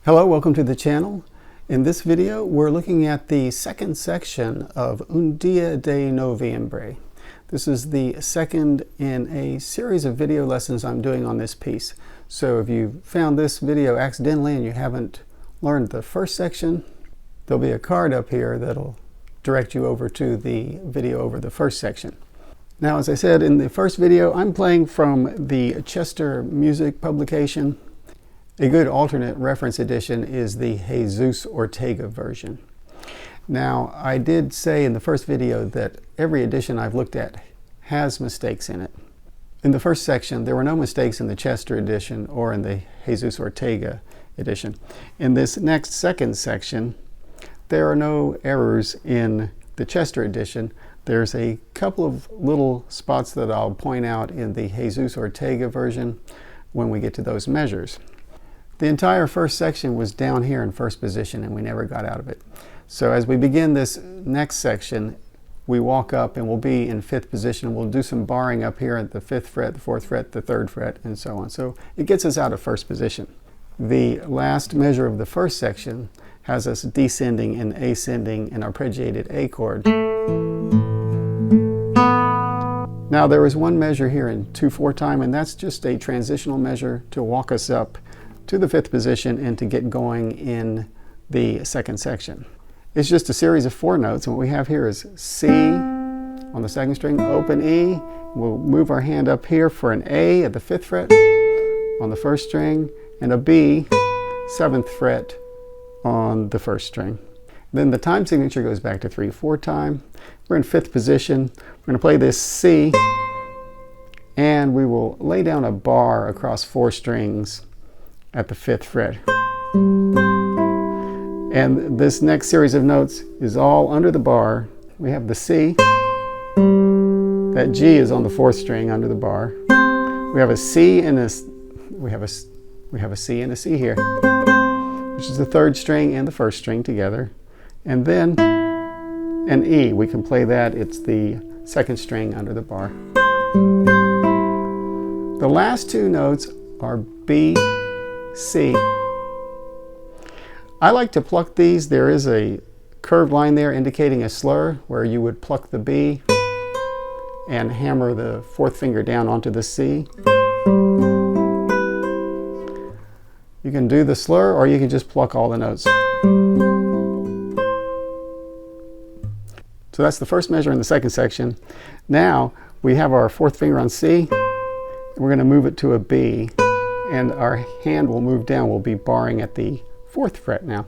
Hello, welcome to the channel. In this video, we're looking at the second section of Un Dia de Noviembre. This is the second in a series of video lessons I'm doing on this piece. So if you found this video accidentally and you haven't learned the first section, there'll be a card up here that'll direct you over to the video over the first section. Now, as I said in the first video, I'm playing from the Chester Music publication. A good alternate reference edition is the Jesus Ortega version. Now, I did say in the first video that every edition I've looked at has mistakes in it. In the first section, there were no mistakes in the Chester edition or in the Jesus Ortega edition. In this next second section, there are no errors in the Chester edition. There's a couple of little spots that I'll point out in the Jesus Ortega version when we get to those measures. The entire first section was down here in first position and we never got out of it. So as we begin this next section, we walk up and we'll be in fifth position. We'll do some barring up here at the fifth fret, the fourth fret, the third fret, and so on. So it gets us out of first position. The last measure of the first section has us descending and ascending an arpeggiated A chord. Now there is one measure here in 2/4 time, and that's just a transitional measure to walk us up to the fifth position and to get going in the second section. It's just a series of 4 notes, and what we have here is C on the second string, open E. We'll move our hand up here for an A at the 5th fret on the first string, and a B, 7th fret on the first string. Then the time signature goes back to 3/4 time. We're in 5th position. We're going to play this C, and we will lay down a bar across 4 strings at the 5th fret. And this next series of notes is all under the bar. We have the C. That G is on the 4th string under the bar. We have a C and a C and a C here, which is the 3rd string and the 1st string together. And then an E. We can play that. It's the 2nd string under the bar. The last 2 notes are B, C. I like to pluck these. There is a curved line there indicating a slur where you would pluck the B and hammer the 4th finger down onto the C. You can do the slur or you can just pluck all the notes. So that's the first measure in the second section. Now we have our 4th finger on C. We're going to move it to a B, and our hand will move down. We'll be barring at the 4th fret now.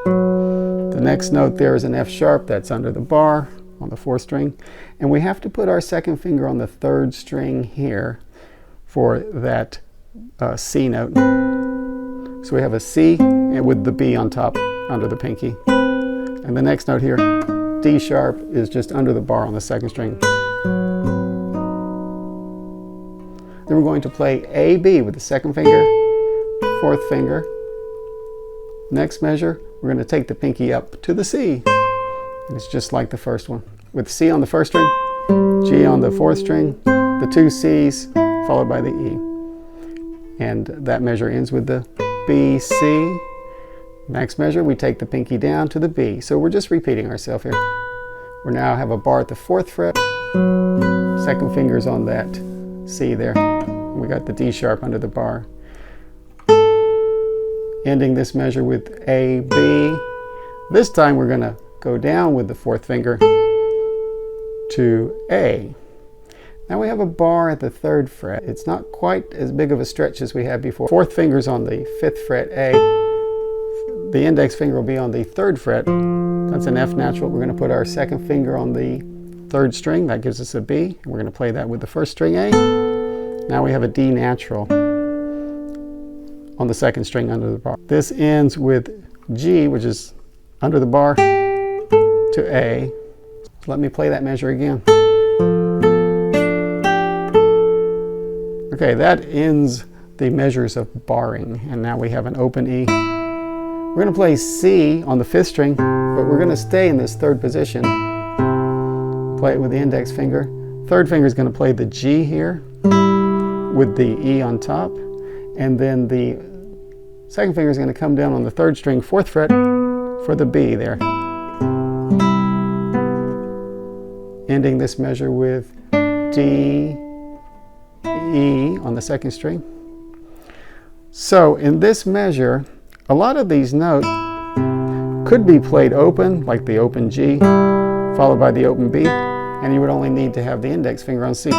The next note there is an F sharp that's under the bar on the 4th string, and we have to put our 2nd finger on the 3rd string here for that C note. So we have a C and with the B on top under the pinky. And the next note here, D sharp, is just under the bar on the 2nd string. Then we're going to play A, B with the 2nd finger, 4th finger. Next measure, we're going to take the pinky up to the C. And it's just like the first one. With C on the 1st string, G on the 4th string, the 2 C's followed by the E. And that measure ends with the B, C. Next measure, we take the pinky down to the B. So we're just repeating ourselves here. We now have a bar at the 4th fret. 2nd finger's on that C there. We got the D sharp under the bar. Ending this measure with A, B. This time we're going to go down with the 4th finger to A. Now we have a bar at the 3rd fret. It's not quite as big of a stretch as we had before. 4th finger's on the 5th fret A. The index finger will be on the 3rd fret. That's an F natural. We're going to put our 2nd finger on the 3rd string. That gives us a B. And we're going to play that with the 1st string A. Now we have a D natural on the 2nd string under the bar. This ends with G, which is under the bar, to A. So let me play that measure again. Okay, that ends the measures of barring, and now we have an open E. We're going to play C on the 5th string, but we're going to stay in this 3rd position. Play it with the index finger. 3rd finger is going to play the G here with the E on top, and then the second finger is going to come down on the 3rd string, 4th fret for the B there. Ending this measure with D, E on the 2nd string. So in this measure, a lot of these notes could be played open, like the open G, followed by the open B, and you would only need to have the index finger on C.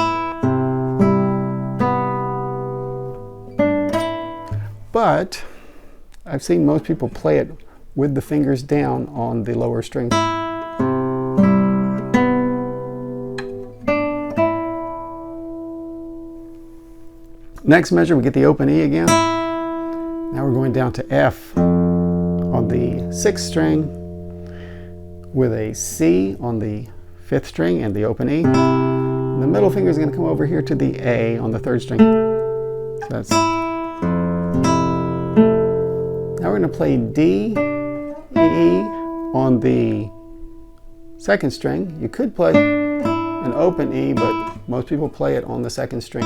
But I've seen most people play it with the fingers down on the lower string. Next measure, we get the open E again. Now we're going down to F on the 6th string with a C on the 5th string and the open E. And the middle finger is going to come over here to the A on the 3rd string. So that's. Now we're going to play D, E on the 2nd string. You could play an open E, but most people play it on the 2nd string.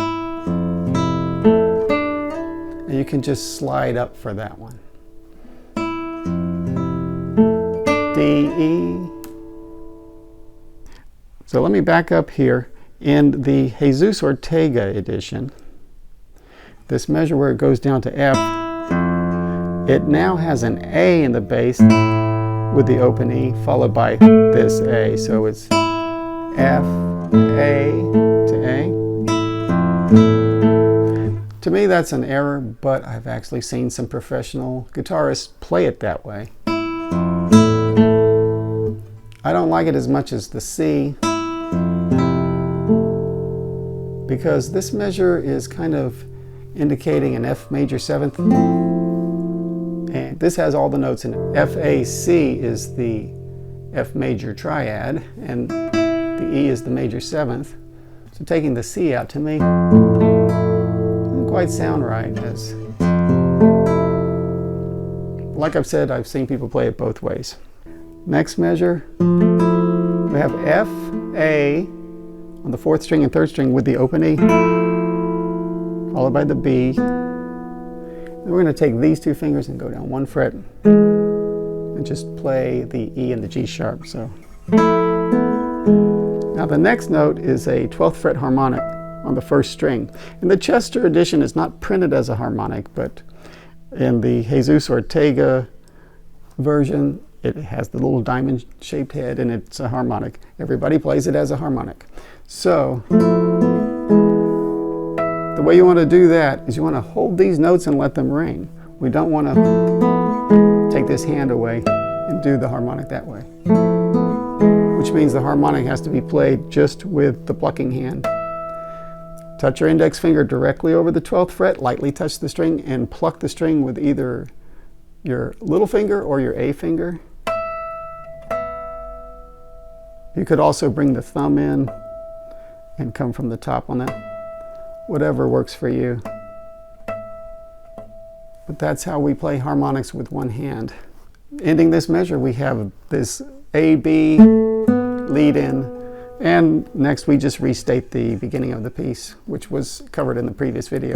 And you can just slide up for that one. D, E. So let me back up here. In the Jesus Ortega edition, this measure where it goes down to F, it now has an A in the bass with the open E followed by this A. So it's F, A to A. To me, that's an error, but I've actually seen some professional guitarists play it that way. I don't like it as much as the C, because this measure is kind of indicating an F major 7th. And this has all the notes in it. F, A, C is the F major triad, and the E is the major 7th. So taking the C out, to me, doesn't quite sound right. As, like I've said, I've seen people play it both ways. Next measure, we have F, A on the 4th string and 3rd string with the open E, followed by the B. Then we're going to take these two fingers and go down 1 fret and just play the E and the G sharp. So now the next note is a 12th fret harmonic on the 1st string. In the Chester edition, it's not printed as a harmonic, but in the Jesus Ortega version, it has the little diamond-shaped head, and it's a harmonic. Everybody plays it as a harmonic. So the way you want to do that is you want to hold these notes and let them ring. We don't want to take this hand away and do the harmonic that way, which means the harmonic has to be played just with the plucking hand. Touch your index finger directly over the 12th fret, lightly touch the string, and pluck the string with either your little finger or your A finger. You could also bring the thumb in and come from the top on that. Whatever works for you. But that's how we play harmonics with one hand. Ending this measure, we have this A, B, lead in, and next we just restate the beginning of the piece, which was covered in the previous video.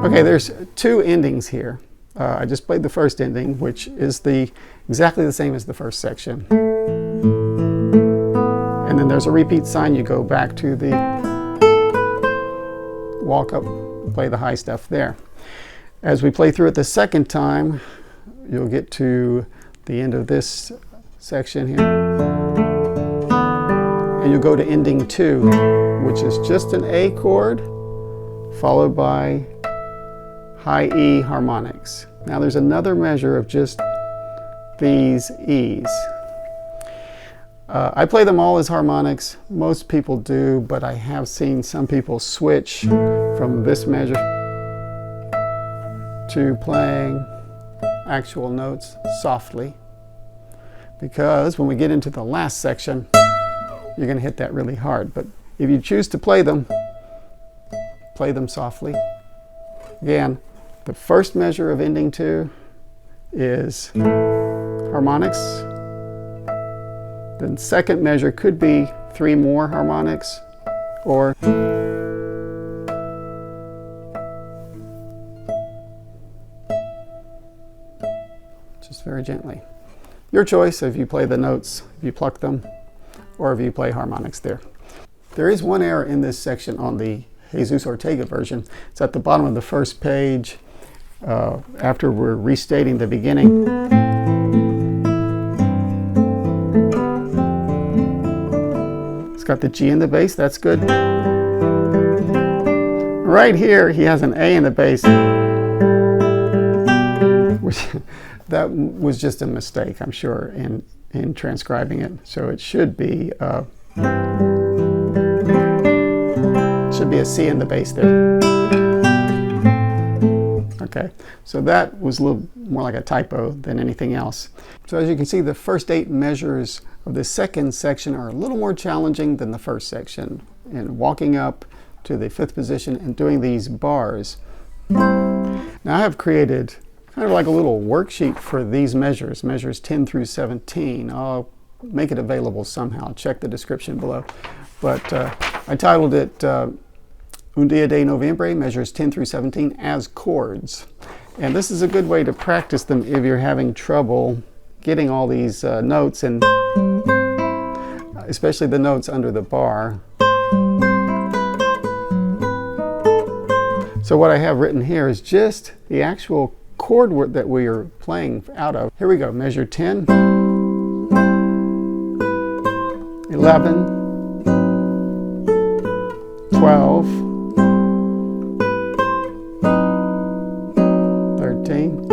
Okay, there's two endings here. I just played the first ending, which is exactly the same as the first section. And then there's a repeat sign. You go back to the walk up, play the high stuff there. As we play through it the second time, you'll get to the end of this section here. And you'll go to ending 2, which is just an A chord followed by high E harmonics. Now there's another measure of just these E's. I play them all as harmonics. Most people do, but I have seen some people switch from this measure to playing actual notes softly, because when we get into the last section, you're going to hit that really hard. But if you choose to play them softly. Again, the first measure of ending 2 is harmonics. The second measure could be 3 more harmonics, or just very gently. Your choice if you play the notes, if you pluck them, or if you play harmonics there. There is one error in this section on the Jesus Ortega version. It's at the bottom of the first page after we're restating the beginning. It's got the G in the bass, that's good. Right here, he has an A in the bass, which that was just a mistake, I'm sure, in transcribing it. So it should be a C in the bass there. Okay, so that was a little more like a typo than anything else. So as you can see, the first 8 measures of the second section are a little more challenging than the first section. And walking up to the 5th position and doing these bars. Now I have created kind of like a little worksheet for these measures, measures 10 through 17. I'll make it available somehow. Check the description below. But I titled it Un Dia de Noviembre, measures 10 through 17 as chords. And this is a good way to practice them if you're having trouble getting all these notes, and especially the notes under the bar. So what I have written here is just the actual chord that we are playing out of. Here we go, measure 10, 11, 12, 13,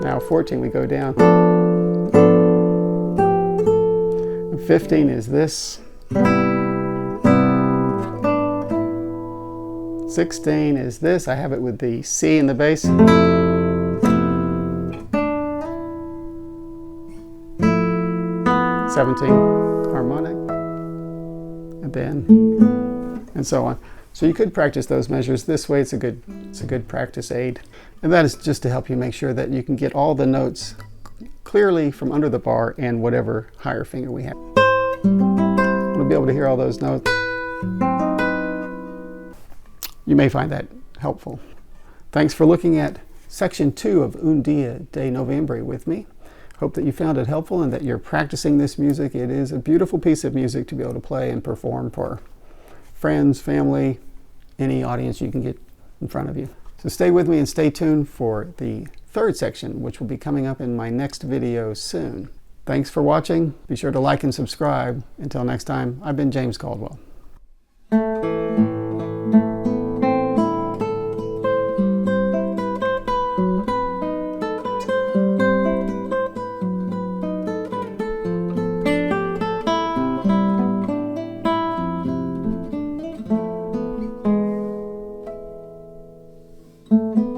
now 14 we go down, and 15 is this, 16 is this, I have it with the C in the bass, 17 harmonic, and then, and so on. So you could practice those measures this way. It's a good practice aid. And that is just to help you make sure that you can get all the notes clearly from under the bar and whatever higher finger we have. We'll be able to hear all those notes. You may find that helpful. Thanks for looking at section 2 of Un Dia de Noviembre with me. Hope that you found it helpful and that you're practicing this music. It is a beautiful piece of music to be able to play and perform for friends, family, any audience you can get in front of you. So stay with me and stay tuned for the 3rd section, which will be coming up in my next video soon. Thanks for watching. Be sure to like and subscribe. Until next time, I've been James Caldwell. Thank you.